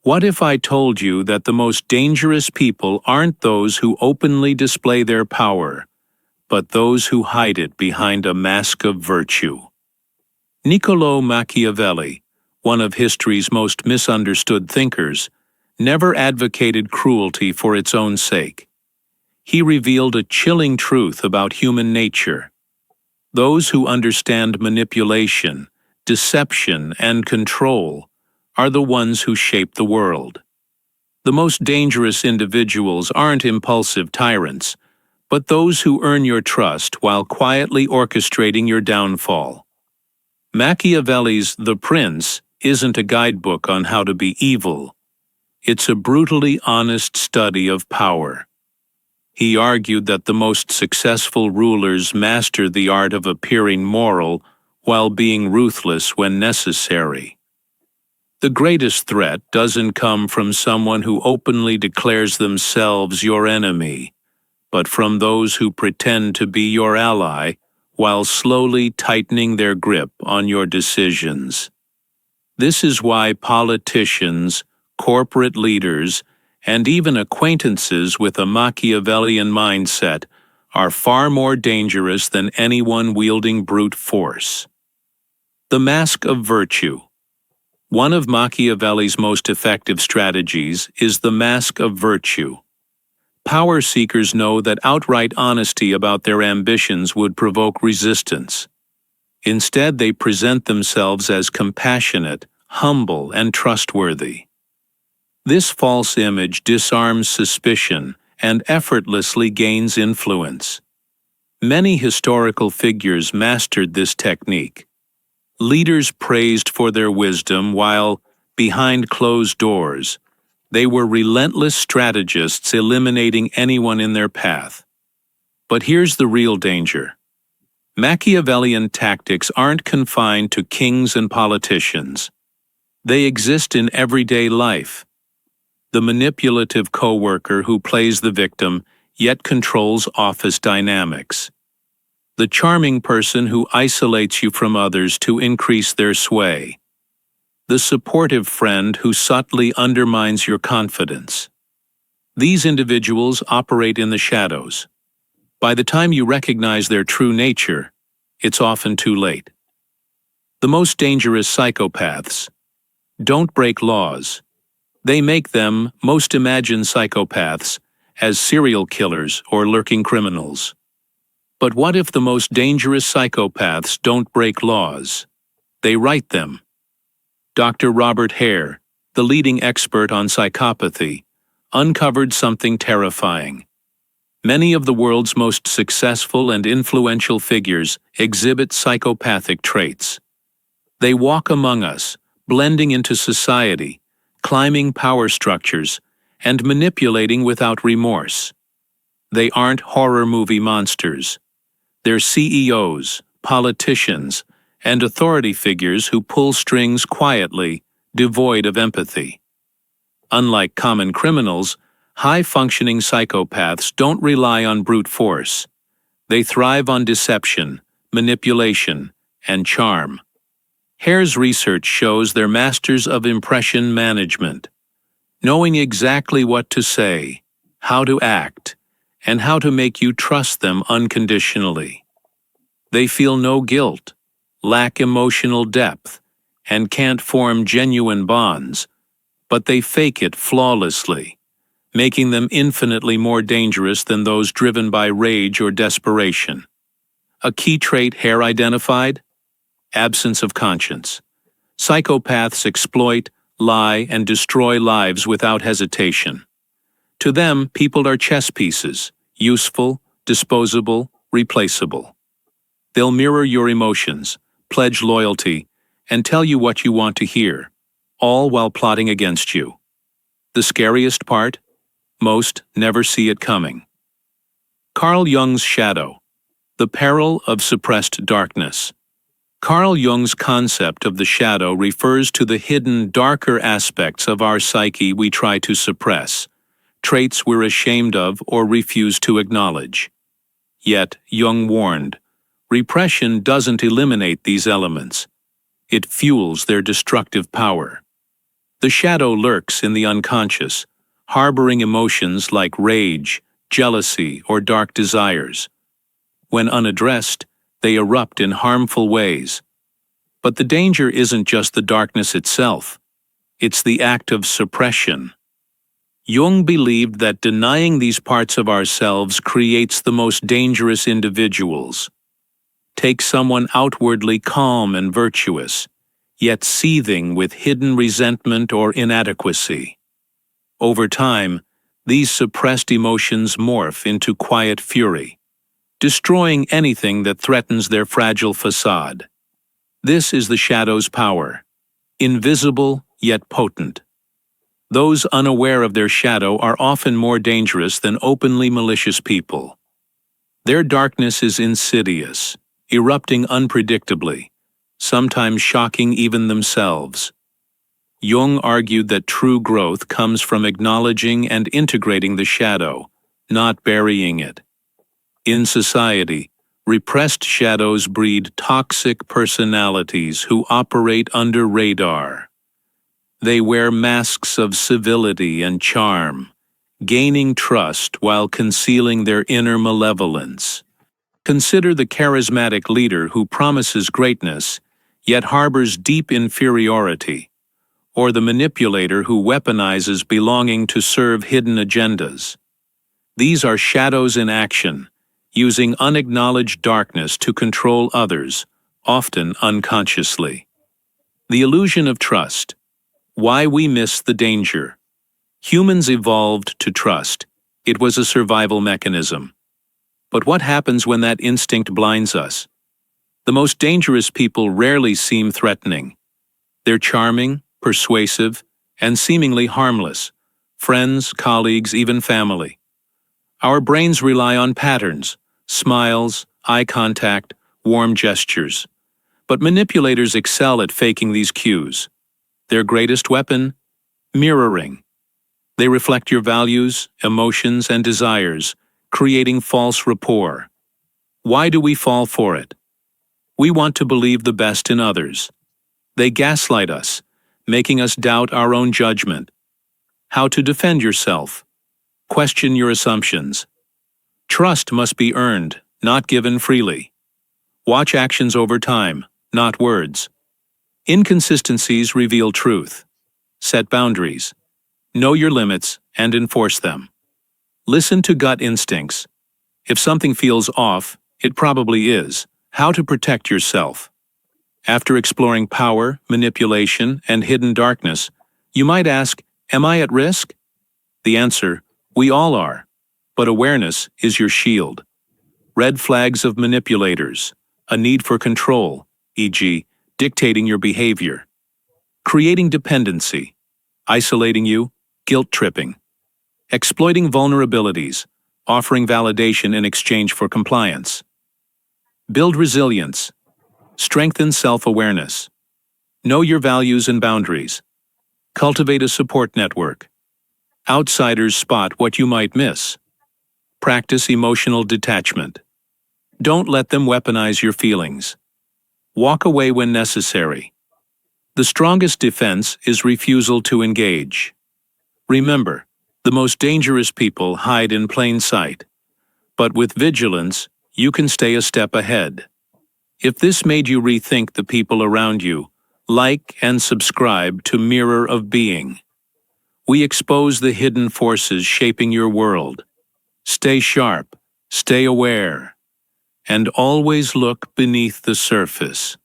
What if I told you that the most dangerous people aren't those who openly display their power, but those who hide it behind a mask of virtue? Niccolò Machiavelli, one of history's most misunderstood thinkers, never advocated cruelty for its own sake. He revealed a chilling truth about human nature. Those who understand manipulation, deception, and control are the ones who shape the world. The most dangerous individuals aren't impulsive tyrants, but those who earn your trust while quietly orchestrating your downfall. Machiavelli's The Prince isn't a guidebook on how to be evil. It's a brutally honest study of power. He argued that the most successful rulers master the art of appearing moral while being ruthless when necessary. The greatest threat doesn't come from someone who openly declares themselves your enemy, but from those who pretend to be your ally while slowly tightening their grip on your decisions. This is why politicians, corporate leaders, and even acquaintances with a Machiavellian mindset are far more dangerous than anyone wielding brute force. The Mask of Virtue. One of Machiavelli's most effective strategies is the mask of virtue. Power seekers know that outright honesty about their ambitions would provoke resistance. Instead, they present themselves as compassionate, humble, and trustworthy. This false image disarms suspicion and effortlessly gains influence. Many historical figures mastered this technique. Leaders praised for their wisdom while, behind closed doors, they were relentless strategists eliminating anyone in their path. But here's the real danger. Machiavellian tactics aren't confined to kings and politicians. They exist in everyday life. The manipulative coworker who plays the victim yet controls office dynamics. The charming person who isolates you from others to increase their sway. The supportive friend who subtly undermines your confidence. These individuals operate in the shadows. By the time you recognize their true nature, it's often too late. The most dangerous psychopaths don't break laws. They make them, most imagine psychopaths, as serial killers or lurking criminals. But what if the most dangerous psychopaths don't break laws? They write them. Dr. Robert Hare, the leading expert on psychopathy, uncovered something terrifying. Many of the world's most successful and influential figures exhibit psychopathic traits. They walk among us, blending into society, climbing power structures, and manipulating without remorse. They aren't horror movie monsters. They're CEOs, politicians, and authority figures who pull strings quietly, devoid of empathy. Unlike common criminals, high-functioning psychopaths don't rely on brute force. They thrive on deception, manipulation, and charm. Hare's research shows they're masters of impression management, knowing exactly what to say, how to act, and how to make you trust them unconditionally. They feel no guilt, lack emotional depth, and can't form genuine bonds, but they fake it flawlessly, making them infinitely more dangerous than those driven by rage or desperation. A key trait Hare identified? Absence of conscience. Psychopaths exploit, lie, and destroy lives without hesitation. To them, people are chess pieces, useful, disposable, replaceable. They'll mirror your emotions, pledge loyalty, and tell you what you want to hear, all while plotting against you. The scariest part? Most never see it coming. Carl Jung's shadow. The peril of suppressed darkness. Carl Jung's concept of the shadow refers to the hidden, darker aspects of our psyche we try to suppress, traits we're ashamed of or refuse to acknowledge. Yet, Jung warned, repression doesn't eliminate these elements. It fuels their destructive power. The shadow lurks in the unconscious, harboring emotions like rage, jealousy, or dark desires. When unaddressed, they erupt in harmful ways. But the danger isn't just the darkness itself. It's the act of suppression. Jung believed that denying these parts of ourselves creates the most dangerous individuals. Take someone outwardly calm and virtuous, yet seething with hidden resentment or inadequacy. Over time, these suppressed emotions morph into quiet fury, destroying anything that threatens their fragile facade. This is the shadow's power, invisible yet potent. Those unaware of their shadow are often more dangerous than openly malicious people. Their darkness is insidious, erupting unpredictably, sometimes shocking even themselves. Jung argued that true growth comes from acknowledging and integrating the shadow, not burying it. In society, repressed shadows breed toxic personalities who operate under radar. They wear masks of civility and charm, gaining trust while concealing their inner malevolence. Consider the charismatic leader who promises greatness, yet harbors deep inferiority, or the manipulator who weaponizes belonging to serve hidden agendas. These are shadows in action, using unacknowledged darkness to control others, often unconsciously. The illusion of trust. Why we miss the danger. Humans evolved to trust. It was a survival mechanism. But what happens when that instinct blinds us? The most dangerous people rarely seem threatening. They're charming, persuasive, and seemingly harmless. Friends, colleagues, even family. Our brains rely on patterns, smiles, eye contact, warm gestures. But manipulators excel at faking these cues. Their greatest weapon? Mirroring. They reflect your values, emotions, and desires, creating false rapport. Why do we fall for it? We want to believe the best in others. They gaslight us, making us doubt our own judgment. How to defend yourself. Question your assumptions. Trust must be earned, not given freely. Watch actions over time, not words. Inconsistencies reveal truth. Set boundaries. Know your limits and enforce them. Listen to gut instincts. If something feels off, it probably is. How to protect yourself. After exploring power, manipulation, and hidden darkness, you might ask, am I at risk? The answer, we all are. But awareness is your shield. Red flags of manipulators. A need for control, e.g., dictating your behavior. Creating dependency. Isolating you, guilt-tripping. Exploiting vulnerabilities, offering validation in exchange for compliance. Build resilience. Strengthen self-awareness. Know your values and boundaries. Cultivate a support network. Outsiders spot what you might miss. Practice emotional detachment. Don't let them weaponize your feelings. Walk away when necessary. The strongest defense is refusal to engage. Remember, the most dangerous people hide in plain sight. But with vigilance, you can stay a step ahead. If this made you rethink the people around you, like and subscribe to Mirror of Being. We expose the hidden forces shaping your world. Stay sharp, stay aware, and always look beneath the surface.